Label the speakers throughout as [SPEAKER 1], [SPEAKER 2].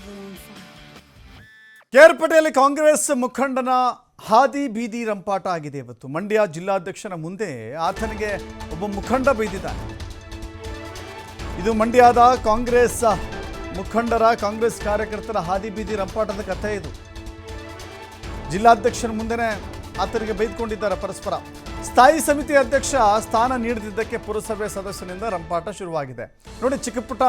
[SPEAKER 1] everyone fine.
[SPEAKER 2] ಕೇರ್ಪೇಟೆಯಲ್ಲಿ Congress ಮುಖಂಡನ ಹಾದಿ ಬೀದಿ ರಂಪಾಟ ಆಗಿದೆ. ಇವತ್ತು ಮಂಡ್ಯ ಜಿಲ್ಲಾಧ್ಯಕ್ಷನ ಮುಂದೆ ಆತನಿಗೆ ಒಬ್ಬ ಮುಖಂಡ ಬೈದಿದ್ದಾನೆ. ಇದು ಮಂಡ್ಯದ ಕಾಂಗ್ರೆಸ್ ಮುಖಂಡರ ಕಾಂಗ್ರೆಸ್ ಕಾರ್ಯಕರ್ತರ ಹಾದಿ ಬೀದಿ ರಂಪಾಟದ ಕಥೆ. ಇದು ಜಿಲ್ಲಾಧ್ಯಕ್ಷನ ಮುಂದೆನೇ ಆತನಿಗೆ ಬೈದುಕೊಂಡಿದ್ದಾರೆ ಪರಸ್ಪರ. ಸ್ಥಾಯಿ ಸಮಿತಿ ಅಧ್ಯಕ್ಷ ಸ್ಥಾನ ನೀಡದಿದ್ದಕ್ಕೆ ಪುರಸಭೆ ಸದಸ್ಯನಿಂದ ರಂಪಾಟ ಶುರುವಾಗಿದೆ. ನೋಡಿ, ಚಿಕ್ಕ ಪುಟ್ಟ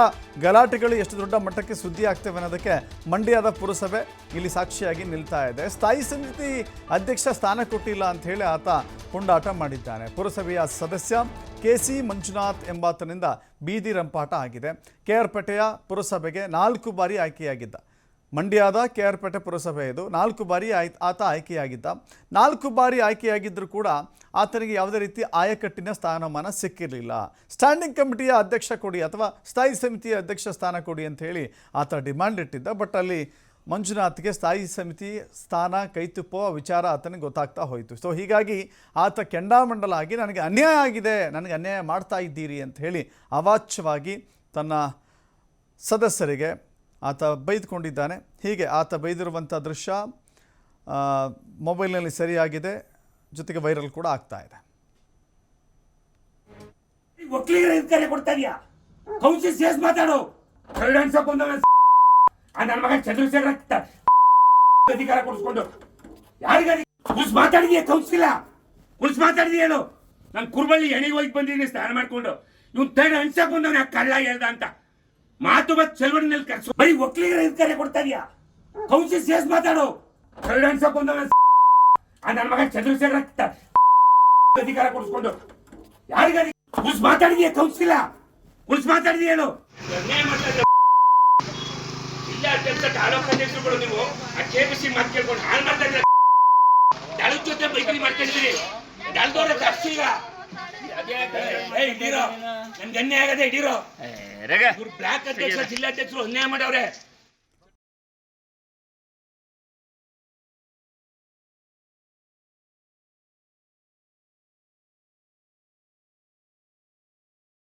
[SPEAKER 2] ಗಲಾಟೆಗಳು ಎಷ್ಟು ದೊಡ್ಡ ಮಟ್ಟಕ್ಕೆ ಸುದ್ದಿ ಆಗ್ತವೆ ಅನ್ನೋದಕ್ಕೆ ಮಂಡ್ಯದ ಪುರಸಭೆ ಇಲ್ಲಿ ಸಾಕ್ಷಿಯಾಗಿ ನಿಲ್ತಾ ಇದೆ. ಸ್ಥಾಯಿ ಸಮಿತಿ ಅಧ್ಯಕ್ಷ ಸ್ಥಾನ ಕೊಟ್ಟಿಲ್ಲ ಅಂತ ಹೇಳಿ ಆತ ಪುಂಡಾಟ ಮಾಡಿದ್ದಾನೆ. ಪುರಸಭೆಯ ಸದಸ್ಯ KC ಮಂಜುನಾಥ್ ಎಂಬಾತನಿಂದ ಬೀದಿ ರಂಪಾಟ ಆಗಿದೆ. ಕೇರ್ಪೇಟೆಯ ಪುರಸಭೆಗೆ 4 ಬಾರಿ ಆಯ್ಕೆಯಾಗಿದ್ದ. ಮಂಡ್ಯದ ಕೇರ್ಪೇಟೆ ಪುರಸಭೆ ಇದು 4 ಬಾರಿ ಆತ ಆಯ್ಕೆಯಾಗಿದ್ದ. 4 ಬಾರಿ ಆಯ್ಕೆಯಾಗಿದ್ದರೂ ಕೂಡ ಆತನಿಗೆ ಯಾವುದೇ ರೀತಿ ಆಯಕಟ್ಟಿನ ಸ್ಥಾನಮಾನ ಸಿಕ್ಕಿರಲಿಲ್ಲ. ಸ್ಟ್ಯಾಂಡಿಂಗ್ ಕಮಿಟಿಯ ಅಧ್ಯಕ್ಷ ಕೊಡಿ ಅಥವಾ ಸ್ಥಾಯಿ ಸಮಿತಿಯ ಅಧ್ಯಕ್ಷ ಸ್ಥಾನ ಕೊಡಿ ಅಂತ ಹೇಳಿ ಆತ ಡಿಮ್ಯಾಂಡ್ ಇಟ್ಟಿದ್ದ. ಬಟ್ ಅಲ್ಲಿ ಮಂಜುನಾಥ್ಗೆ ಸ್ಥಾಯಿ ಸಮಿತಿ ಸ್ಥಾನ ಕೈತುಪ್ಪುವ ವಿಚಾರ ಆತನಿಗೆ ಗೊತ್ತಾಗ್ತಾ ಹೋಯಿತು. ಸೊ ಹೀಗಾಗಿ ಆತ ಕೆಂಡಾಮಂಡಲ ಆಗಿ ನನಗೆ ಅನ್ಯಾಯ ಆಗಿದೆ, ನನಗೆ ಅನ್ಯಾಯ ಮಾಡ್ತಾ ಇದ್ದೀರಿ ಅಂತ ಹೇಳಿ ಅವಾಚ್ಯವಾಗಿ ತನ್ನ ಸದಸ್ಯರಿಗೆ ಆತ ಬೈದುಕೊಂಡಿದ್ದಾನೆ. ಹೀಗೆ ಆತ ಬೈದಿರುವಂಥ ದೃಶ್ಯ ಮೊಬೈಲ್ನಲ್ಲಿ ಸರಿಯಾಗಿದೆ, ಜೊತೆಗೆ ವೈರಲ್ ಕೂಡ ಆಗ್ತಾ ಇದೆ.
[SPEAKER 3] ಒಕ್ಕಲಿಗರ ಕರೆ ಕೊಡ್ತಾ ಇದೀಯಾ? ಕೌನ್ಸಿಲ್ ಸೇಸ್ ಮಾತಾಡು. ನನ್ನ ಮಗ ಚಂದ್ರಶೇಖರ ಅಧಿಕಾರ ಕೊಡಿಸ್ಕೊಂಡು ಯಾರಿಗಾರಿ ಉಳಿಸ್ ಮಾತಾಡಿದೀಯ? ಕೌನ್ಸಿಲ ಉಳಿಸ್ ಮಾತಾಡಿದೀಯ ಹೇಳು. ನಾನು ಕುರ್ಬಳ್ಳಿ ಎಣಿಗೆ ಹೋಗಿ ಬಂದಿದ್ದೀನಿ ಸ್ನಾನ ಮಾಡ್ಕೊಂಡು. ಇವ್ನು ತೇಡ ಅನ್ಸಕ್ ಬಂದವನ ಕಳ್ಳ ಹೇಳ್ದ ಅಂತ ಮಾತು ಬತ್ ಚಳವಳಿನಲ್ಲಿ ಕರ್ಸು. ಬರೀ ಒಕ್ಕಲಿಗರ ಕರೆ ಕೊಡ್ತಾ ಇದೀಯಾ? ಕೌನ್ಸಿಲ್ ಸೇಸ್ ಮಾತಾಡು. ಕಳ್ಳ ಅನ್ಸಕ್ ಬಂದವನ ನನ್ನ ಮಗ ಚಂದ್ರಶೇಖರ ಅಧಿಕಾರ ಕೊಡಿಸ್ಕೊಂಡು ಯಾರಿಗಾರಿ ಉಳಿಸ್ ಮಾತಾಡಿದೀಯ? ಕೌನ್ಸಿಲ ಉಳಿಸ್ ಮಾತಾಡಿದೀಯ ಹೇಳು. ಜಿಲ್ಲಾಧ್ಯಕ್ಷ ತಾಲೂಕು ಅಧ್ಯಕ್ಷರುಗಳು ನೀವು ಆ KBC ಮಾತು ಕೇಳ್ಕೊಂಡು ಹಾಳು ಮಾಡ್ತಾ ಇದ್ದೀರಾ. ದಳದ ಜೊತೆ ಮೈತ್ರಿ ಮಾಡ್ಕೊಂಡಿದ್ದೀರಿ. ದಳದವ್ರ ಕಷ್ಟ ಈಗ ಹಿಡೀರೋ, ನನ್ಗೆ ಅನ್ಯಾಯ ಆಗದೆ ಹಿಡೀರೋ. ಇವ್ರು ಬ್ಲಾಕ್ ಅಧ್ಯಕ್ಷ ಜಿಲ್ಲಾಧ್ಯಕ್ಷರು ಅನ್ಯಾಯ ಮಾಡವ್ರೆ.